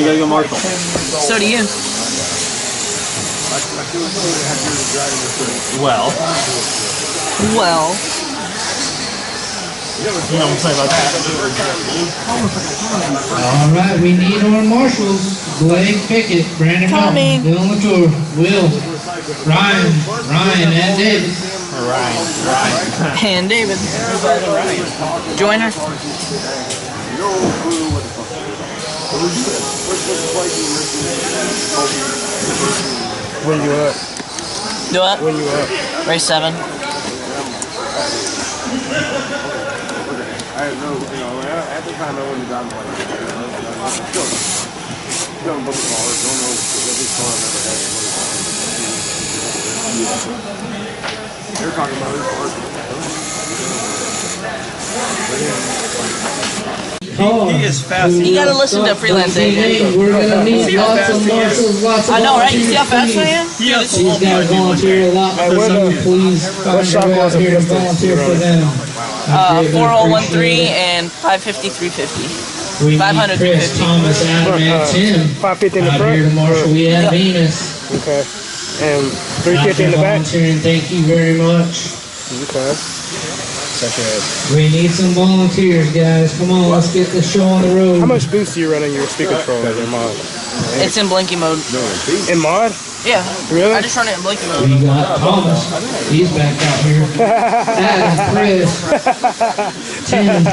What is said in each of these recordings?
you gotta go Marshall. So do you. Well. You know what I'm saying about that. Alright, we need our marshals. Blake Pickett, Brandon Mountain, Dylan Latour, Will, Ryan, and David. Ryan. And David. Joiner. When you up? Do what? When you up? Race 7. I don't know, at the time I wouldn't have gotten like don't know every car I've ever had. They're talking about this He is fast. You gotta listen to Freelance Agent. We're gonna need lots of marshals, lots of I know, right? You see how fast I am? These guys volunteer a lot for them. Please find your way out here to volunteer for them. 4013 and 550 350. We 500 need Chris, 350. Thomas, Adam, and Tim. 550 in the Out front? here to Marshall, we have Venus. Okay. And 350 in the back? Volunteering, thank you very much. Okay. We need some volunteers, guys. Come on, let's get this show on the road. How much boost do you run in your speed controller in mod? It's in blinky mode. In mod? Yeah. Really? I just run it in blinky mode. We got Thomas. He's back out here. Adam, Chris, Tim.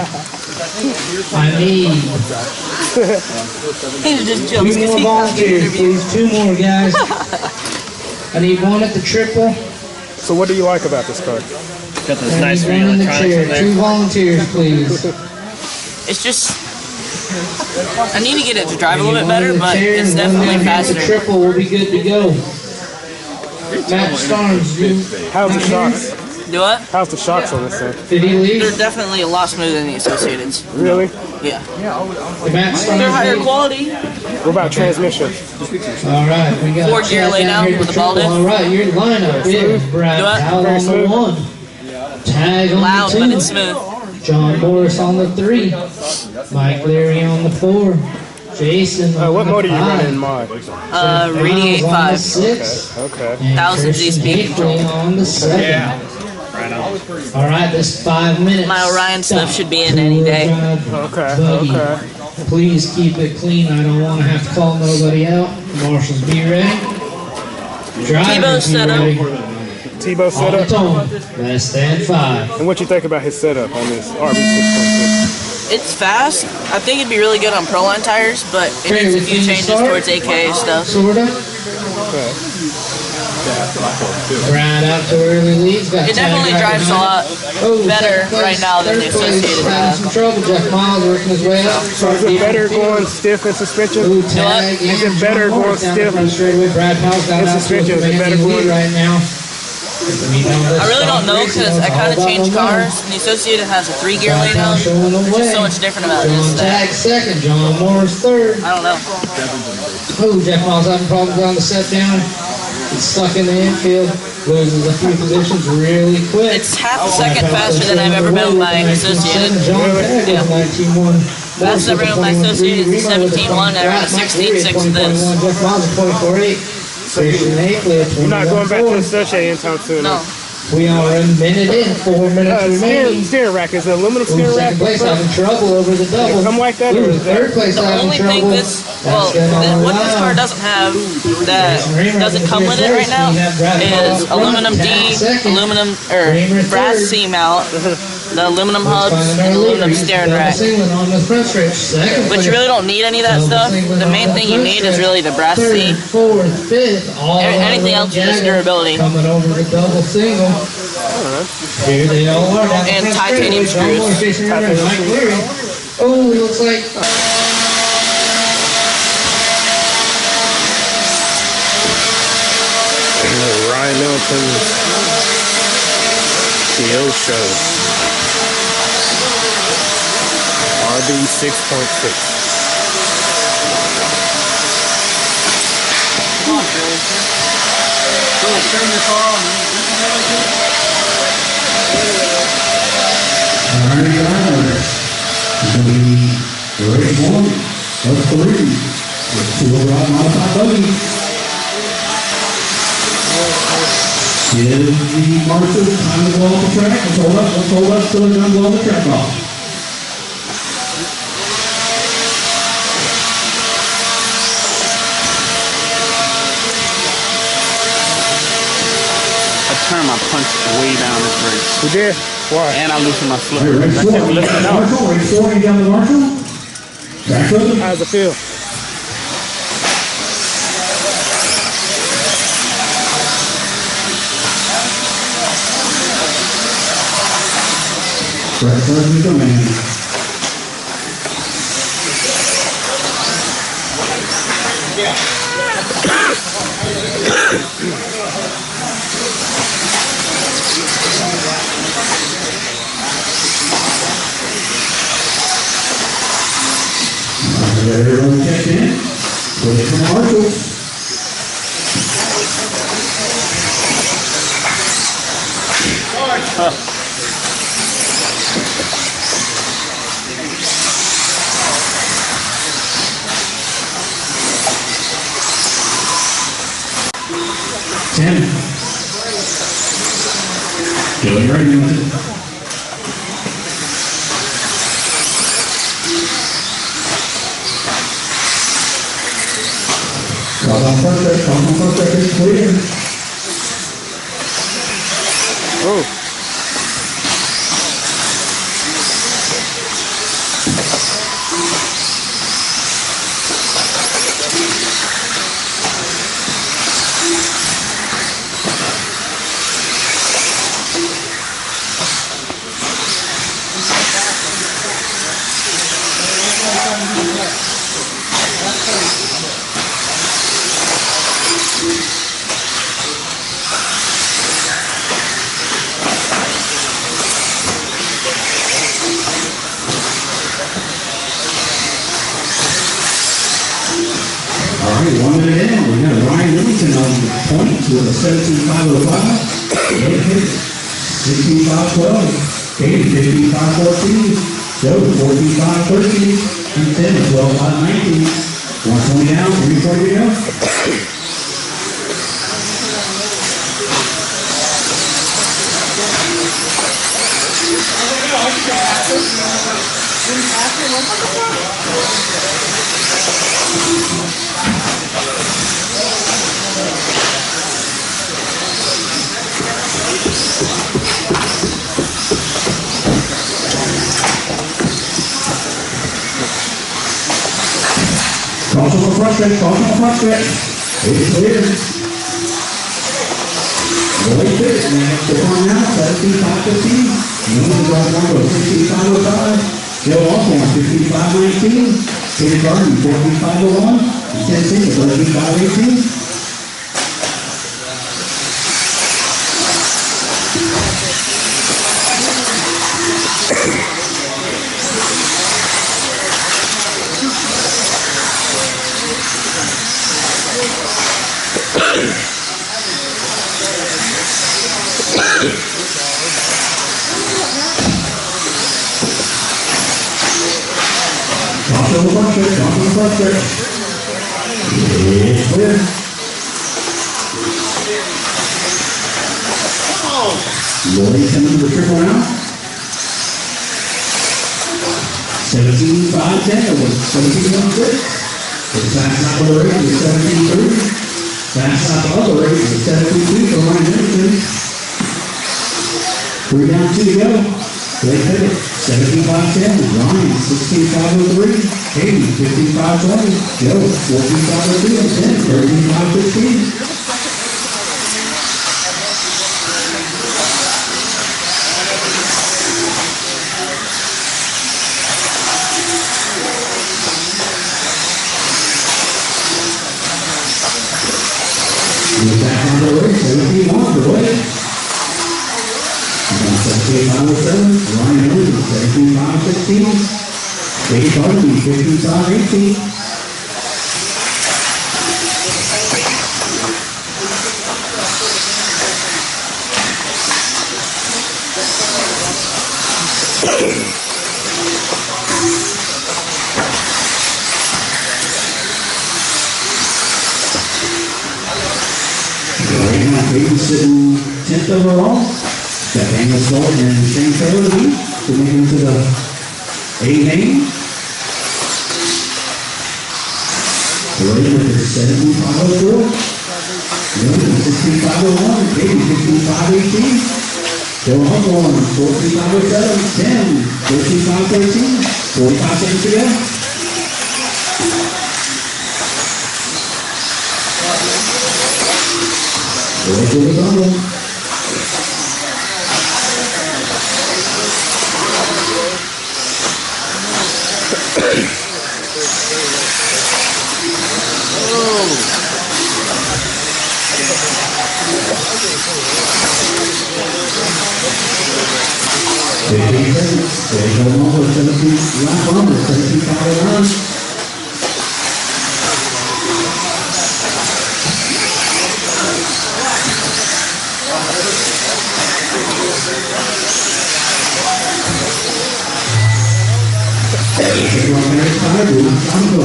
I need He's just jokes. 2 more volunteers, please. 2 more, guys. I need 1 at the triple. So what do you like about this car? Got those I nice need 1 in the electronics chair. in there. 2 volunteers, please. It's just, I need to get it to drive a little bit better, but it's definitely faster. The triple will be good to go. Matt Starnes, How's the shocks? Do what? How's the shocks on this thing? did he leave? They're definitely a lot smoother than the Associateds. Really? Yeah. Matt Starnes. They're higher leave? quality. What about transmission? All right, we got 4-gear Chad lay down here with to the ball triple. in. All right, your lineup is Brad Do what? Powell on the 1, Tag on Loud, the but 2, it's smooth. John Morris on the 3, Mike Leary on the 4, Jason on What the mode are you 5, running in mod? Radiate Miles on the 5. 6, Okay. and 1000 Christian G-speed Hickley on the 7. Yeah. Right on. All right, this 5 minutes. My Orion stuff should be in any day. Okay. Please keep it clean. I don't want to have to call nobody out. Marshals, be ready. Drivers, be setup. ready. Tebow On the setup? tone. Less than 5. And what you think about his setup on this RB6.6? It's fast. I think it'd be really good on Proline tires, but it needs a few changes towards AK stuff. Sorta. Okay. Brad out to early leads. Got It definitely drives a lot better right now than the Associated Having some trouble. Jeff Miles working his way up. So is it better going stiff in suspension? Ooh, tag. Is it better going stiff in Brad Powell's got in out to a suspension? Is it better commanding lead going right now. I really don't know because I kind of changed cars. And the Associated has a 3-gear laydown. There's just so much different about John this. Tag second. John Morris third. I don't know. Oh, Jeff Miles having problems on the set down. He's stuck in the infield. Loses a few positions really quick. It's half a second faster than I've ever been with my Associated. John Tag Yeah. with 19-1. Fastest I've ever been with my Associated is 17-1. I ran a 16-6 with this. Jeff Miles at 24-8. Christian Hickley at 21-4. You're not going back to the Associated anytime soon. No. We are a minute in, 4 minutes remaining. Steering rack. Is it aluminum Ooh, steering rack? second place having trouble over the double. Come like that, or Ooh, is that- third place The having only trouble. thing this, well, what this car doesn't have that doesn't come with it right now is aluminum D, aluminum or brass C mount, the aluminum hubs, and aluminum steering rack. But you really don't need any of that stuff. The main thing you need is really the brass C. Fourth, fifth, all Anything else is just durability. Coming over the double single. Here they all are. Down the And front titanium straightaway. John Moore screws. facing right there. Mike Leary. Oh, it looks like. Ryan Millington's Kyosho RB 6.6. Race 1 of 3. Dual rod modified buggy. Give the marshals time to go off the track. Let's hold up till they're done blowing the track off. I turned my punch way down this race. You did? Why? And I loosened my slip. All right, race 4. Race 4, you down the marshal. Track with him. How's it feel? Track with the man. Everyone checked in. Wait for the marshals. Tim. Doing your ready with it. Call on first deck is clear. Oh. All right, 1 minute in. We got Ryan Millington on the points with a 17.505. 16.512. Katie, 15.514. Joe, 14.513. And Tim, 12.519. 120 down, 340 to go. Cross on the front stretch, cross on the front stretch. It's clear. Really fit. Next to one now, 17.515. Millington drive one to 16.505. Joe Osborne, 15.519. Peter Garden, 14.501. And Ted Singer, 13.518. Cross on the front stretch, cross on the front stretch. It's clear. Lloyd coming to the triple now. 17.510 was 17.16. The fast lap of the race was 17.3. Fast lap of the race was 17.2 for Ryan Millington. 3 down, 2 to go. Great pivot. 17.510. Ryan, 16.503. Katie, 15.520. Joe, 14.502. And Tim, 13.515. We're back on the race, 17 on the way. 17.507, Ryan Millington, 17.516. Katie Garden, 15.518. Right now, Katie's sitting 10th overall. Got Daniel Stolt and Shane Taylor to make it to the A main. William with his 17.504. William 16.501. Katie 16.518. Joe Osborne 14.507. 10. 14.513. 45 seconds to go. Boys with the bundle.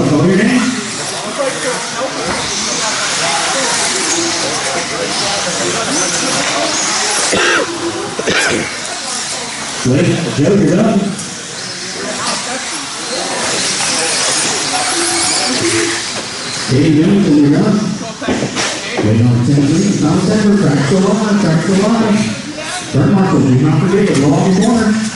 Call your name. Wait, Joe, you're done. Katie Millington, you're done. Wait on 10 minutes, not 7, track the line. Burn Marshall, do not forget, go off the corner.